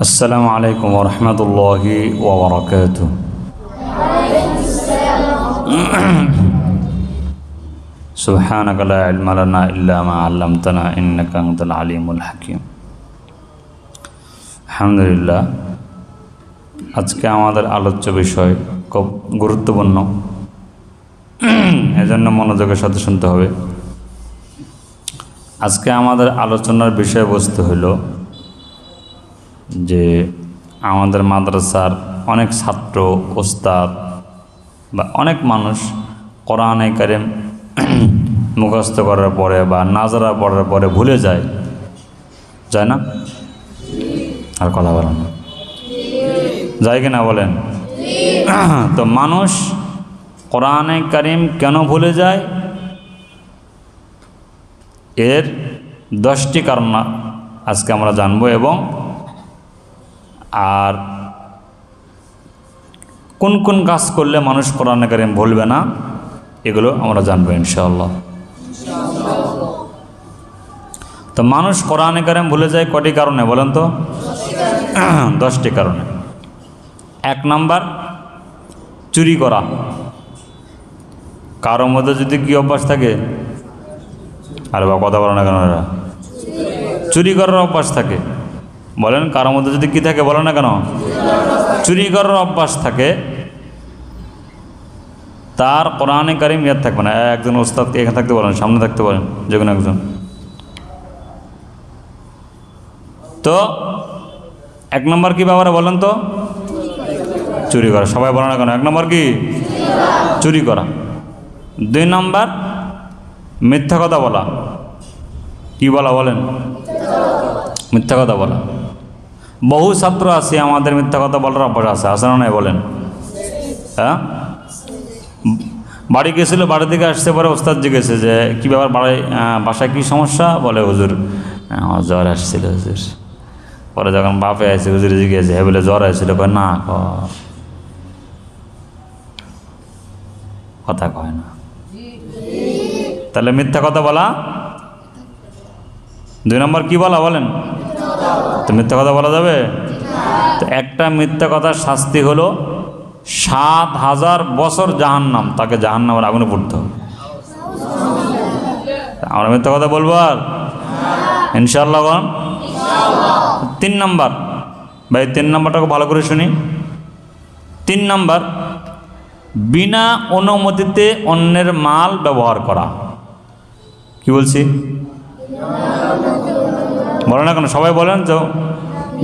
السلام عليكم ورحمة الله وبركاته. سبحانك لا علم لنا إلا ما علمتنا إنك أنت العليم الحكيم. الحمد لله. আজকে আমাদের আলোচ্য বিষয় খুব গুরুত্বপূর্ণ, এজন্য মনোযোগের সাথে শুনতে হবে। আজকে আমাদের আলোচনার বিষয়বস্তু হলো যে আমাদের মাদ্রাসার অনেক ছাত্র, ওস্তাদ বা অনেক মানুষ কোরআনে কারিম মুখস্থ করার পরে বা নাজারা পড়ার পরে ভুলে যায় না? আর কথা বলেন না, যায় কি না বলেন? তো মানুষ কোরআনে কারিম কেন ভুলে যায়, এর 10টি কারণ আজকে আমরা জানবো, এবং আর কোন কোন কাজ করলে মানুষ কোরআনে কারিম ভুলবে না এগুলো আমরা জানবো ইনশাআল্লাহ। তো মানুষ কোরআনে কারিম ভুলে যায় কটি কারণে বলেন তো? 10টি কারণে। 1 নাম্বার, চুরি করা। কারোর মধ্যে যদি কি অভ্যাস থাকে, আরে বা কথা বলো না কেন, এরা চুরি করার অভ্যাস থাকে, বলেন কারোর মধ্যে যদি কি থাকে বলো না কেন, চুরি করার অভ্যাস থাকে, তার কোরআনে কারিম ইয়াদ থাকবে না। একজন ওস্তাদকে এখানে থাকতে বলেন, সামনে থাকতে বলেন, যে কোনো একজন। তো 1 নম্বর কি ব্যাপারে বলেন তো? চুরি করা। সবাই বলে না কেন? 1 নম্বর কি? চুরি করা। 2 নম্বর, মিথ্যা কথা বলা। কি বলা বলেন? মিথ্যা কথা বলা। বহু ছাত্র আছে আমাদের মিথ্যা কথা বলার অভ্যাস আছে না নাই বলেন? হ্যাঁ, বাড়ি গেছিলো, বাড়ি থেকে আসতে পরে ওস্তাদ জিজ্ঞেসে যে কী ব্যাপার, বাসায় কী সমস্যা? বলে হুজুর আমার জ্বর আসছিল হুজুর। পরে যখন বাপে আসে হুজুর জিজ্ঞেসে, হ্যাঁ বলে জ্বর আসছিল, কয় না, কথা কয় না। তাহলে মিথ্যা কথা বলা। 2 নম্বর কি বলা বলেন? তো মিথ্যা কথা বলা যাবে? তো একটা মিথ্যা কথার শাস্তি হলো 7000 বছর জাহান্নাম, তাকে জাহান্নামের আগুনে পড়তে হবে। আমরা মিথ্যা কথা বলবো আর ইনশাআল্লাহ। 3 নম্বর, ভাই 3 নম্বরটাকে ভালো করে শুনি। 3 নম্বর, বিনা অনুমতিতে অন্যের মাল ব্যবহার করা। কি বলছি বলেন না কেন? সবাই বলেন তো,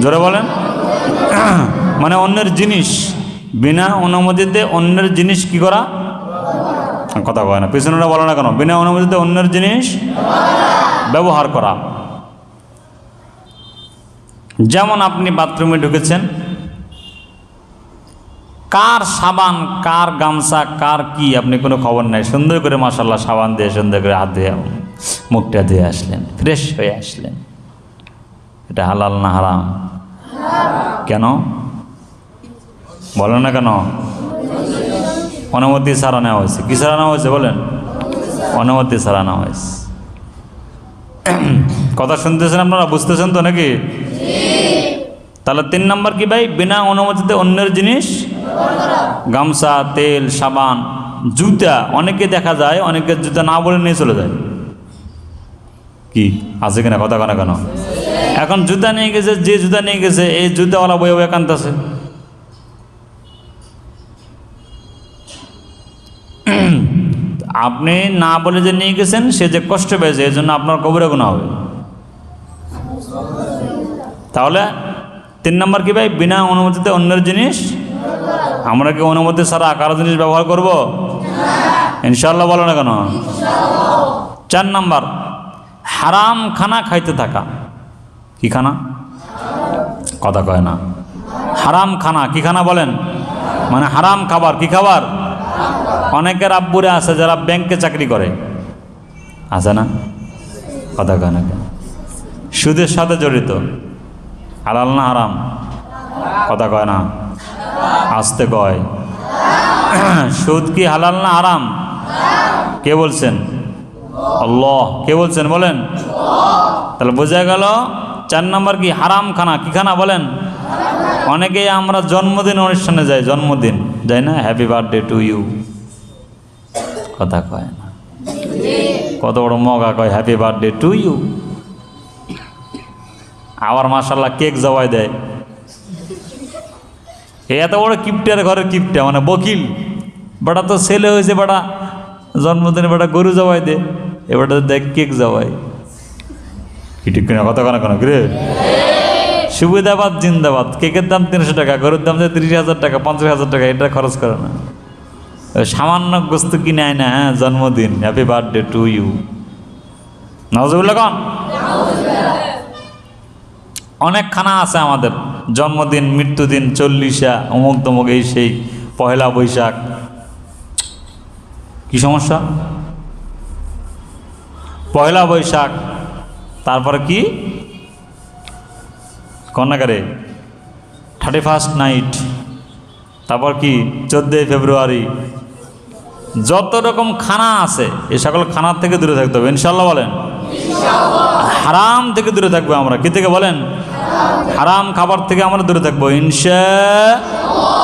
জোরে বলেন। মানে অন্যের জিনিস, বিনা অনুমতিতে অন্যের জিনিস কি করা? কথা কয় না, পিছনেরা বলে না কেন? বিনা অনুমতিতে অন্যের জিনিস ব্যবহার করা। যেমন আপনি বাথরুমে ঢুকেছেন, কার সাবান, কার গামছা, কার কি আপনি কোনো খবর নাই, সুন্দর করে মাশাআল্লাহ সাবান দিয়ে সুন্দর করে হাত ধুয়ে মুখটা ধুয়ে আসলেন, ফ্রেশ হয়ে আসলেন। এটা হালাল না হারাম? কেন বলেন না কেন? অনুমতি ছাড়া নেওয়া হয়েছে। কি ছাড়া নেওয়া হয়েছে বলেন? অনুমতি ছাড়া নেওয়া হয়েছে। কথা শুনতেছেন আপনারা? বুঝতেছেন তো নাকি? তাহলে 3 নম্বর কি ভাই? বিনা অনুমতিতে অন্যের জিনিস, গামছা, তেল, সাবান, জুতা। অনেকে দেখা যায় অনেকে জুতা না বলে নিয়ে চলে যায়। কি আছে কিনা? কথা কেন কেন? এখন জুতা নিয়ে গেছে, যে জুতা নিয়ে গেছে এই জুতাওয়ালা বয়ে বয়ে কাঁদতেছে। আপনি না বলে যে নিয়ে গেছেন, সে যে কষ্ট পেয়েছে এই জন্য আপনার কবরে গুনাহ হবে। তাহলে 3 নম্বর কি ভাই? বিনা অনুমতিতে অন্যের জিনিস। আমরা কি অনুমতি ছাড়া কারো জিনিস ব্যবহার করব? ইনশাআল্লাহ বলো না কেন? 4 নম্বর, হারাম খানা খাইতে থাকা। কি খানা? কথা কয় না। হারাম খানা। কি খানা বলেন? মানে হারাম খাবার। কি খাবার? অনেকের আব্বুরা আছে যারা ব্যাংকে চাকরি করে, আছে না? কথা কয় না কেন? সুদের সাথে জড়িত। হালাল না হারাম? কথা কয় না, আসতে কয়। সুদ কি হালাল না হারাম? কে বলছেন? আল্লাহ। কে বলছেন বলেন? তাহলে বোঝা গেল 4 নম্বর কি? হারাম খানা। কি খানা বলেন? অনেকেই আমরা জন্মদিন অনুষ্ঠানে যাই, জন্মদিন যাই না, হ্যাপি বার্থডে টু ইউ, কথা কয় না, কত বড় মগা কয় হ্যাপি বার্থডে টু ইউ। আবার মাশাল্লাহ কেক জবাই দেয়, এত বড় কিপটার ঘরের কিপটা, মানে বকিল বেটা, তো ছেলে হয়েছে বেটা, জন্মদিনে বেটা গরু জবাই দে, এবারটা দেখ কেক জবাই, কি ঠিক কিনা কথা কেন রে? সুবিধাবাদ জিন্দাবাদ। কেকের দাম 300 টাকা, গরুর দাম 30,000 টাকা, 50,000 টাকা, এটা খরচ করে না, সামান্য বস্তু কিনে আয় না। হ্যাঁ, জন্মদিন, হ্যাপি বার্থডে টু ইউ, নাউজুবিল্লাহ কন। অনেক খানা আছে আমাদের, জন্মদিন, মৃত্যুদিন, 40 অমুক তমুক, এই সেই, পহেলা বৈশাখ। কি সমস্যা? পহেলা বৈশাখ, তারপরে কি কন্যাকারে 31st নাইট, তারপর কি 14 ফেব্রুয়ারি, যত রকম খানা আছে এই সকল খানার থেকে দূরে থাকতে হবে ইনশাল্লাহ। বলেন হারাম থেকে দূরে থাকবো আমরা। কি থেকে বলেন? হারাম খাবার থেকে আমরা দূরে থাকবো ইনশাআল্লাহ।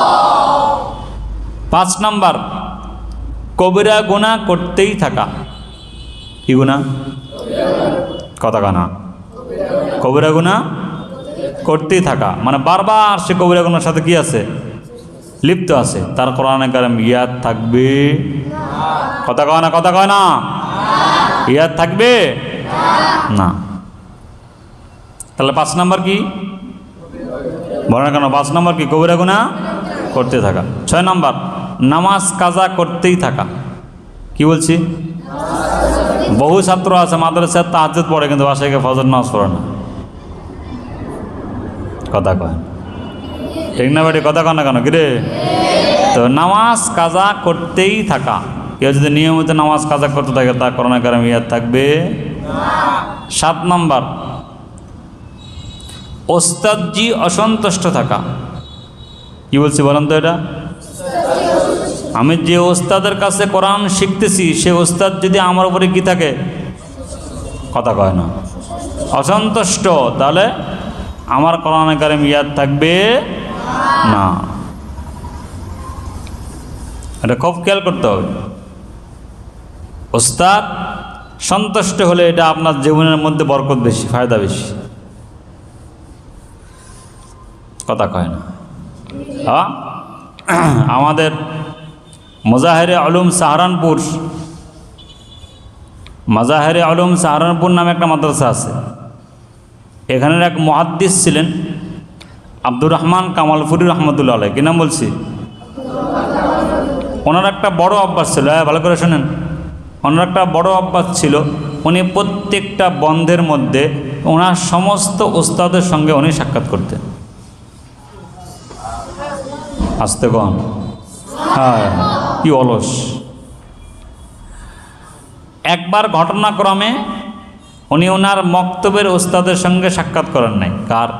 5 নাম্বার, কবিরা গুনাহ করতেই থাকা। কি গুনাহ? কথা কানা, কবিরা গুনাহ করতেই থাকা, মানে বারবার সে কবিরা গুনার সাথে কি আছে? লিপ্ত আছে। তার কোরআনে কারিম ইয়াদ থাকবে, কথা কয় না, কথা কয় না, ইয়াদ থাকবে না। তাহলে 5 নাম্বার কি বলে না কেন? 5 নাম্বার কি? কবিরা গুনাহ করতে থাকা। 6 নাম্বার, নামাজ কাজা করতেই থাকা। কি বলছি? বহু ছাত্র আছে মাদ্রাসায় তাহাজ্জুদ পড়ে কিন্তু বাসায় গিয়ে ফজর নামাজ পড়ে না, কথা কয় ঠিক না বেটি? কথা কয় না কেন কিরে? তো নামাজ কাজা করতেই থাকা। কেউ যদি নিয়মিত নামাজ কাজা করতে থাকে তা কোরআনে কারিমে ইয়াদ থাকবে। 7 নাম্বার, ওস্তাদজি অসন্তুষ্ট থাকা। কি বলছি বলেন তো? এটা আমি যে ওস্তাদের কাছে কোরআন শিখতেছি সে ওস্তাদ যদি আমার উপরে কি থাকে? কথা কয় না, অসন্তুষ্ট, তাহলে আমার কোরআনে কারিম ইয়াদ থাকবে না। এটা খুব খেয়াল করতে হবে। ওস্তাদ সন্তুষ্ট হলে এটা আপনার জীবনের মধ্যে বরকত বেশি, ফায়দা বেশি, কথা কয় না। হ্যাঁ, আমাদের মাজাহিরে আলম সাহারানপুর, মাজাহিরে আলম সাহারানপুর নামে একটা মাদ্রাসা আছে। এখানের এক মুহাদ্দিস ছিলেন আব্দুর রহমান কামালপুরি রহমতুল্লাহ আলাইহি। কি নাম বলছি? ওনার একটা বড় অভ্যাস ছিল, ভালো করে শোনেন, ওনার একটা বড় অভ্যাস ছিল, উনি প্রত্যেকটা বন্ধের মধ্যে ওনার সমস্ত ওস্তাদের সঙ্গে উনি সাক্ষাৎ করতেন। আসতে কন, হ্যাঁ, কি অলস। একবার ঘটনাক্রমে উনি ওনার মক্তবের ওস্তাদের সঙ্গে সাক্ষাৎ করেন নাই। কার?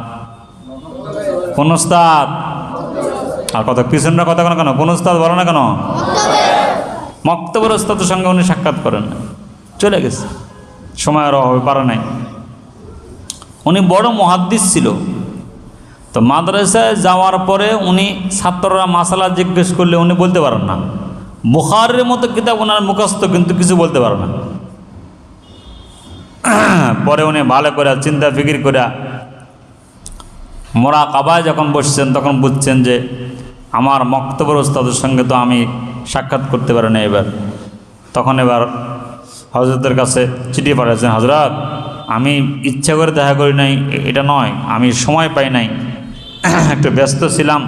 কোন ওস্তাদ? আর কথা পিছনরা কথা কেন? কোন ওস্তাদ বলো না কেন? মক্তবের ওস্তাদের সঙ্গে উনি সাক্ষাৎ করেন না, চলে গেছে, সময়ের অভাবে পারে নাই। উনি বড় মুহাদ্দিস ছিল। তো মাদ্রাসায় যাওয়ার পরে উনি ছাত্ররা মাসালা জিজ্ঞেস করলে উনি বলতে পারেন না। বুখারীর মতো কিতাব ওনার মুখস্থ, কিন্তু কিছু বলতে পারে না। পরে উনি ভালো করে চিন্তা ফিকির করে মোরাকাবায় যখন বসছেন তখন বুঝছেন যে আমার মক্তবের ওস্তাদের সঙ্গে তো আমি সাক্ষাৎ করতে পারি না। তখন এবার হযরতের কাছে চিঠি পাঠিয়েছেন, হযরত আমি ইচ্ছা করে দেখা করি নাই, এটা নয়, আমি সময় পাই নাই, একটু ব্যস্ত ছিলাম,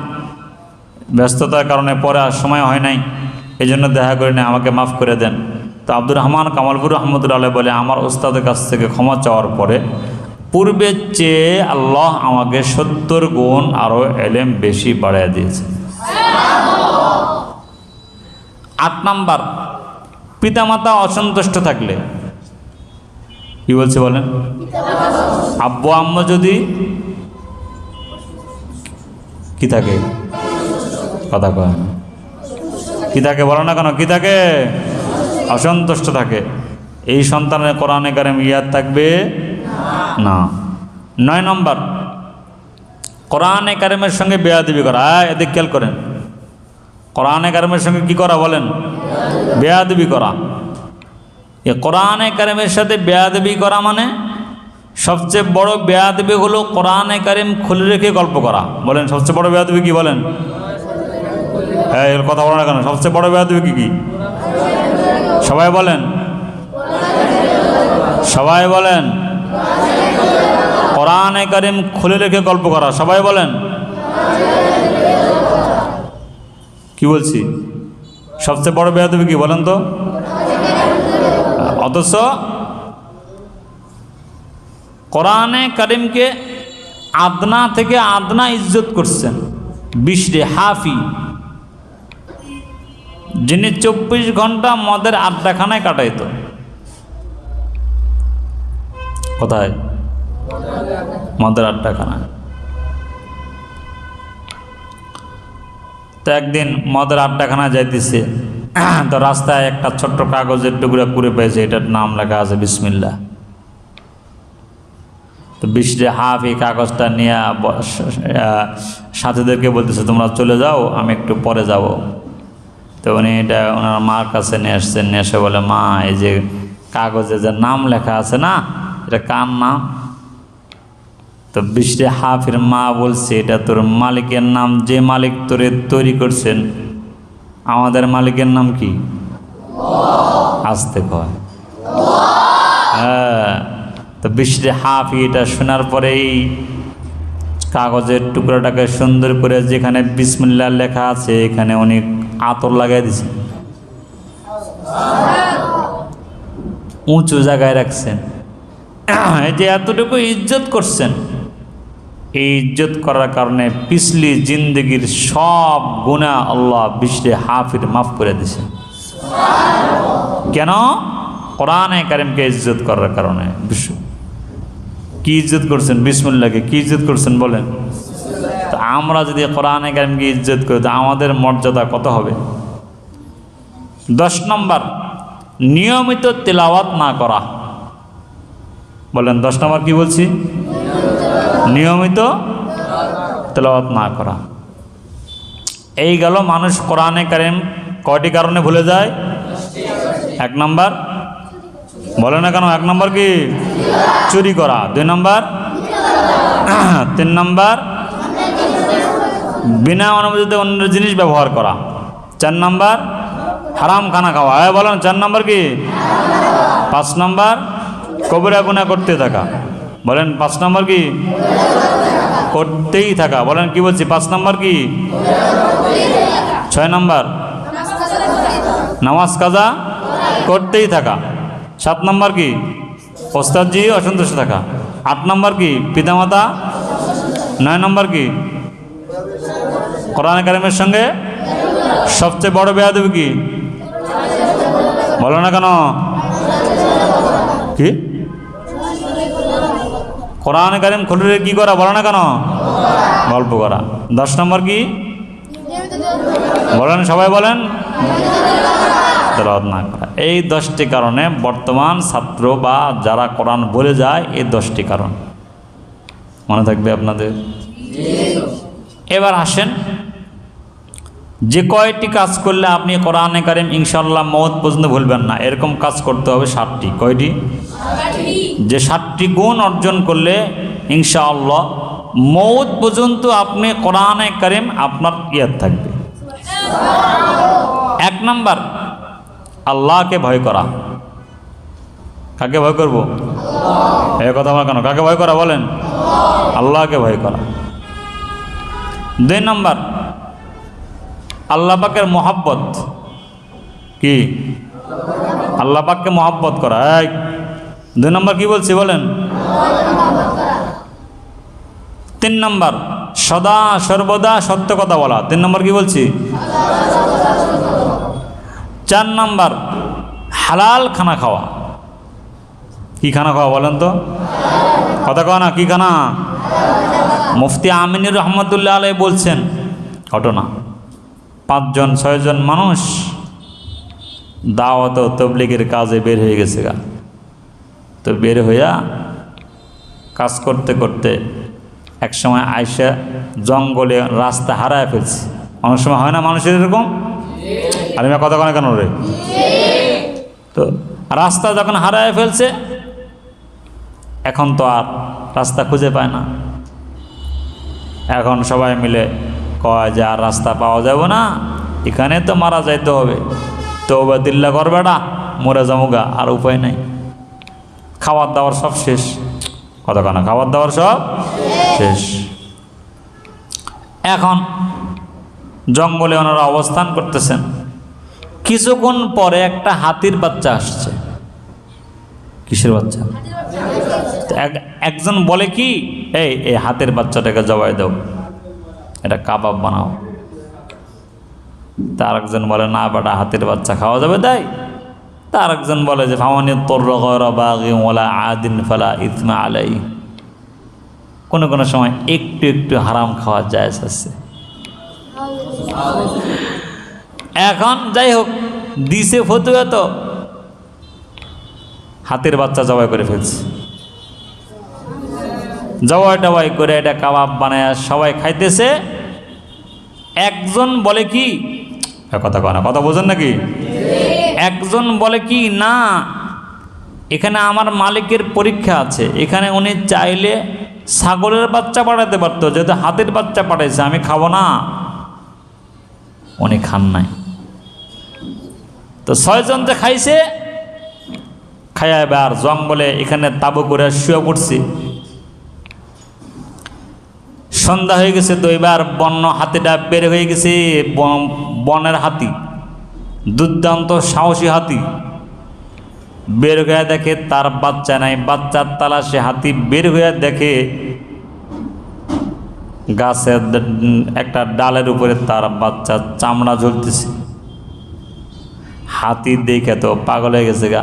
ব্যস্ততার কারণে পরে আর সময় হয় নাই, এই জন্য দেখা করি নাই, আমাকে মাফ করে দেন। তো আব্দুর রহমান কামালপুর রহমতুল্লাহ আলাইহি বলে, আমার ওস্তাদের কাছ থেকে ক্ষমা চাওয়ার পরে পূর্বের চেয়ে আল্লাহ আমাকে 70 গুণ আরও এলেম বেশি বাড়াইয়া দিয়েছে। 8 নাম্বার, পিতামাতা অসন্তুষ্ট থাকলে। কি বলছে বলেন? আব্বু আম্মু যদি কি থাকে? কথা কয় না, কি থাকে বলো না কেন? কি থাকে? অসন্তুষ্ট থাকে। এই সন্তানের কোরআনে কারিম ইয়াদ থাকবে না। 9 নম্বর, কোরআনে কারিমের সঙ্গে বেয়াদবি করা। এদিক খেয়াল করেন, কোরআনে কারিমের সঙ্গে কি করা বলেন? বেয়াদবি করা। এ কোরআনে কারিমের সাথে বেয়াদবি করা মানে সবচেয়ে বড় বেয়াদবি হলো কোরআনে কারিম খুলে রেখে গল্প করা। বলেন সবচেয়ে বড় বেয়াদবি কি? বলেন, হ্যাঁ এর কথা বলো না কেন? সবচেয়ে বড় বেয়াদবি কি কি? সবাই বলেন, সবাই বলেন। কোরআনে কারিম খুলে রেখে গল্প করা। সবাই বলেন, কি বলছি? সবচেয়ে বড় বেয়াদবি কি বলেন তো? অথচ কোরআনে কারিমকে আদনা থেকে আদনা ইজ্জত করছেন বিশরে হাফি, যিনি 24 ঘন্টা মদের আড্ডাখানায় কাটাইত। কোথায়? মদের আড্ডাখানায়। তো একদিন মদের আড্ডাখানায় যাইতেছে, তো রাস্তায় একটা ছোট্ট কাগজের টুকরা পুড়ে পেয়েছে, এটার নাম লেখা আছে বিসমিল্লাহ। তো বিশরে হাফ এই কাগজটা নিয়ে সাথীদেরকে বলতেছে তোমরা চলে যাও, আমি একটু পরে যাব। তো উনি এটা ওনার মার কাছে নিয়ে আসছেন, নিয়ে এসে বলে, মা এই যে কাগজে যে নাম লেখা আছে না, এটা কার নাম? তো বিশরে হাফের মা বলছে, এটা তোর মালিকের নাম, যে মালিক তোরে তৈরি করছেন। আমাদের মালিকের নাম কি? আসতে কয়। হ্যাঁ। তো বিশরে হাফি এটা শোনার পরেই কাগজের টুকরাটাকে সুন্দর করে যেখানে বিসমিল্লাহ লেখা আছে এখানে উনি আতর লাগাই দিয়েছেন, উঁচু জায়গায় রাখছেন। এই যে এতটুকু ইজ্জত করছেন, এই ইজ্জত করার কারণে পিছলি জিন্দগির সব গুনাহ আল্লাহ বিশরে হাফির মাফ করে দিয়েছেন। কেন? কোরআনে কারিমকে ইজ্জত করার কারণে। কি ইজ্জত করছেন? বিসমিল্লাহকে কি ইজ্জত করছেন বলেন? তো আমরা যদি কোরআনে কারিমকে ইজ্জত করি তো আমাদের মর্যাদা কত হবে? 10 নম্বর, নিয়মিত তেলাওয়াত না করা। বলেন 10 নম্বর কি বলছি? নিয়মিত তেলাওয়াত না করা। এই গেল মানুষ কোরআনে কারিম কয়টি কারণে ভুলে যায়? 1 নম্বর, বলে না কেন? 1 নম্বর কি? চুরি করা। 2 নম্বর, 3 নম্বর বিনা অনুমতিতে অন্যের জিনিস ব্যবহার করা। 4 নম্বর হারাম খানা খাওয়া। বলেন 4 নম্বর কি? 5 নম্বর কবিরা গুনাহ করতে থাকা। বলেন 5 নম্বর কি? করতেই থাকা। বলেন কি বলছি? 5 নম্বর কি? 6 নম্বর নামাজ কাজা করতেই থাকা। 7 নম্বর কি? ওস্তাদজি অসন্তুষ্ট থাকা। 8 নম্বর কি? পিতামাতা। 9 নম্বর কি? কোরআনে কারিমের সঙ্গে সবচেয়ে বড় বেয়াদবি কি? বলো না কেন? কি? কোরআনে কারিম খুলে কি করা? বলো না কেন? গল্প করা। 10 নম্বর কি? বলেন, সবাই বলেন, তেলাওয়াত না করা। এই 10টি কারণে বর্তমান ছাত্র বা যারা কোরআন বলে যায়, এই 10টি কারণ মনে থাকবে আপনাদের। এবার আসেন, যে কয়টি কাজ করলে আপনি কোরআনে কারিম ইনশাআল্লাহ মওত পর্যন্ত ভুলবেন না, এরকম কাজ করতে হবে 7টি। কয়টি? যে 7টি গুণ অর্জন করলে ইনশাআল্লাহ মওত পর্যন্ত আপনি কোরআনে কারিম আপনার ইয়াদ থাকবে। 1 নম্বর, আল্লাহকে ভয় করা। কাকে ভয় করব? এই কথা বলা কেন? কাকে ভয় করা বলেন? আল্লাহকে ভয় করা। 2 নম্বর, আল্লাহ পাকের মহব্বত। কি? আল্লাহ পাককে মহব্বত করা। 2 নম্বর কি বলছি বলেন? 3 নম্বর, সদা সর্বদা সত্য কথা বলা। 3 নম্বর কি বলছি? 4 নম্বর, হালাল খানা খাওয়া। কি খানা খাওয়া বলেন তো? কথা কও না, কি খানা? মুফতি আমিনুর রহমতুল্লাহ আলাইহি বলছেন ঘটনা, 5-6 জন মানুষ দাওয়াত ও তবলিগের কাজে বের হয়ে গেছে তো বের হইয়া কাজ করতে করতে এক সময় আইসা জঙ্গলে রাস্তা হারায় ফেলছে। অনেক সময় হয় না মানুষের এরকম? আর আমি কথা কেন কেন রে? তো রাস্তা যখন হারায় ফেলছে, এখন তো আর রাস্তা খুঁজে পায় না। এখন সবাই মিলে কয় যে আর রাস্তা পাওয়া যাবে না, এখানে তো মারা যাইতে হবে, তওবা দিল্লা করবে না, মরে যামুগা, আর উপায় নাই। খাবার দাবার সব শেষ। কথা কেন? খাবার দাবার সব শেষ। এখন জঙ্গলে ওনারা অবস্থান করতেছেন। কিছুক্ষণ পরে একটা হাতির বাচ্চা আসছে। কিসের বাচ্চা? একজন বলে কি, এই হাতের বাচ্চাটাকে জবাই দাও, এটা কাবাব বানাও। তার একজন বলে না বেটা, হাতের বাচ্চা খাওয়া যাবে তাই। তার একজন বলে যে ফামানি তর্র গয়রা বাগিন ওয়ালা আদিন ফালা ইসমা আলাই। কোনো কোনো সময় একটু একটু হারাম খাওয়া জায়েজ আছে। এখন যাই হোক, দিছে ফতুয়া, তো হাতের বাচ্চা জবাই করে ফেলছে। জবাই টবাই করে এটা কাবাব বানায় সবাই খাইতেছে। একজন বলে কি, কথা কয় না, কথা বোঝেন নাকি? একজন বলে কি, না এখানে আমার মালিকের পরীক্ষা আছে, এখানে উনি চাইলে ছাগলের বাচ্চা পাঠাতে পারতো, যেহেতু হাতের বাচ্চা পাঠাইছে আমি খাবো না। উনি খান নাই। তো 6 জন যে খাইছে, খাইয়া এবার জঙ্গলে এখানে তাবু করে শুয়ে পড়ছি। সন্ধ্যা হয়ে গেছে, তো এবার বন্য হাতিটা বের হয়ে গেছে। বনের হাতি, দুর্দান্ত সাহসী হাতি, বের হয়ে দেখে তার বাচ্চা নাই। বাচ্চার তালাশে হাতি বের হয়ে দেখে গাছের একটা ডালের উপরে তার বাচ্চার চামড়া ঝুলতেছে। হাতি দেখে তো পাগল হয়ে গেছে গা।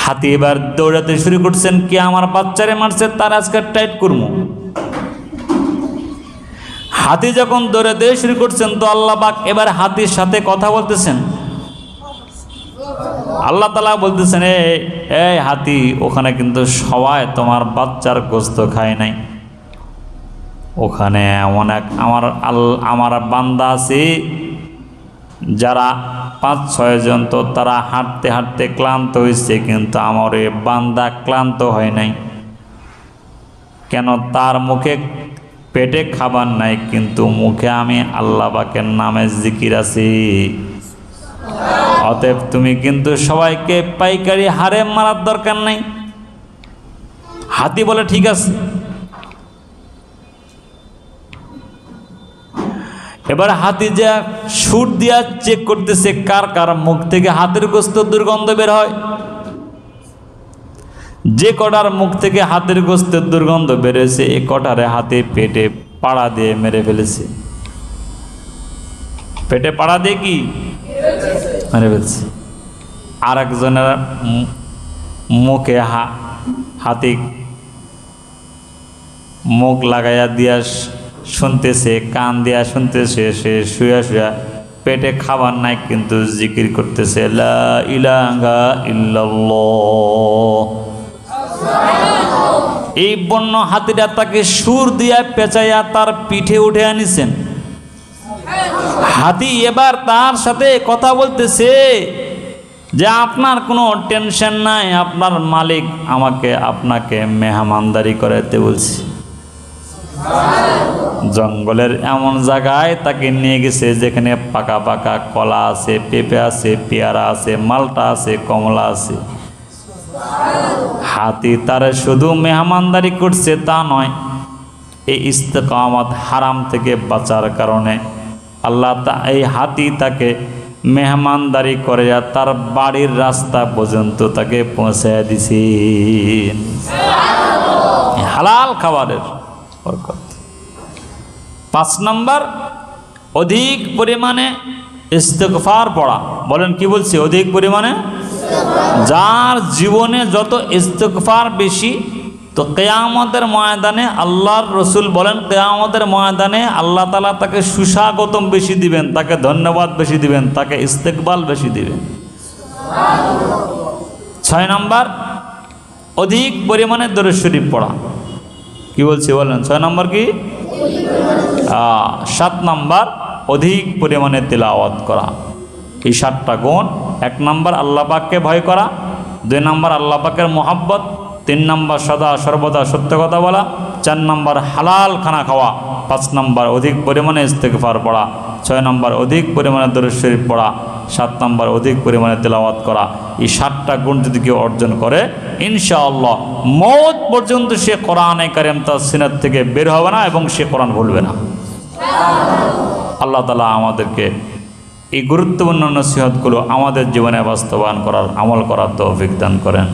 হাতি এবার দৌড়াতে শুরু করছেন, কে আমার বাচ্চারে মারছে তার আজকে টাইট করবো। হাতি যখন দৌড়াতে শুরু করছেন, তো আল্লাহ পাক এবার হাতির সাথে কথা বলতেছেন। আল্লাহ তাআলা বলতেছেন, এই হাতি, ওখানে কিন্তু সবাই তোমার বাচ্চার গোশত খায় নাই। ওখানে এমন এক আমার বান্দা আছে, যারা 5-6 জন, তো তারা হাঁটতে হাঁটতে ক্লান্ত হয়েছে, কিন্তু আমার এই বান্দা ক্লান্ত হয় নাই। কেন? তার মুখে পেটে খাবার নাই, কিন্তু মুখে আমি আল্লাহ পাকের নামে জিকির আছি। অতএব তুমি কিন্তু সবাইকে পাইকারি হারে মারার দরকার নাই। হাতি বলে ঠিক আছে। এবার হাতি যা সুর দিয়া চেক করতেছে কার কার মুখ থেকে হাতের গোশত দুর্গন্ধ বের হয়। যে কটার মুখ থেকে হাতের গোশতের দুর্গন্ধ বেরোছে, এ কটারে হাতে পেটে পাড়া দিয়ে মেরে ফেলেছে। পেটে পাড়া দিয়ে কি মেরে ফেলছে। আর একজনের মুখে হাতি মুখ লাগাইয়া দিয়া শুনতেছে, কান দিয়া শুনতেছে। সে শুয়া শুয়া পেটে খাবার নাই, কিন্তু জিকির করতেছে, লা ইলাহা ইল্লাল্লাহ। এই বন্য হাতিটা তাকে সুর দিয়া পেঁচাইয়া তার পিঠে উঠে আনিছেন। হাতি এবার তার সাথে কথা বলতেছে যে আপনার কোনো টেনশন নাই, আপনার মালিক আমাকে আপনাকে মেহমানদারি করাতে বলছে। জঙ্গলের এমন জায়গায় তাকে নিয়ে গেছে যেখানে পাকা পাকা কলা আছে, পেঁপে আছে, পেয়ারা আছে, মালটা আছে, কমলা আছে। হাতি তারা শুধু মেহমানদারি করছে তা নয়, এই ইস্তেকামত হারাম থেকে বাঁচার কারণে আল্লাহ এই হাতি তাকে মেহমানদারি করে তার বাড়ির রাস্তা পর্যন্ত তাকে পৌঁছায় দিছি। হালাল খাবারের বরকত। 5 নম্বর, অধিক পরিমাণে ইস্তেগফার পড়া। বলেন কি বলছি? অধিক পরিমাণে। যার জীবনে যত ইস্তেগফার বেশি, তো কিয়ামতের ময়দানে আল্লাহর রসুল বলেন, কিয়ামতের ময়দানে আল্লাহ তাআলা তাকে সুস্বাগতম বেশি দিবেন, তাকে ধন্যবাদ বেশি দিবেন, তাকে ইস্তেকবাল বেশি দিবেন। 6 নম্বর, অধিক পরিমাণে দরুদ শরীফ পড়া। কি বলছি বলেন? 6 নম্বর কি? 7 নম্বর অধিক পরিমাণে তিলাওয়াত করা। এই 7টা গুণ। 1 নম্বর আল্লাহ পাককে ভয় করা, 2 নম্বর আল্লাহ পাকের মোহাব্বত, 3 নম্বর সদা সর্বদা সত্য কথা বলা, 4 নম্বর হালাল খানা খাওয়া, 5 নম্বর অধিক পরিমাণে ইস্তেগফার পড়া, 6 নম্বর অধিক পরিমাণে দরুদ শরীফ পড়া, 7 নম্বর অধিক পরিমাণে তেলাওয়াত করা। এই 7টা গুণ যদি কেউ অর্জন করে, ইনশাআল্লাহ মওত পর্যন্ত সে কোরআনে কারীম তার সিনাত থেকে বের হবে না এবং সে কোরআন ভুলবে না। আল্লাহ তাআলা আমাদেরকে এই গুরুত্বপূর্ণ নসিহতগুলো আমাদের জীবনে বাস্তবায়ন করার, আমল করার তৌফিক দান করেন।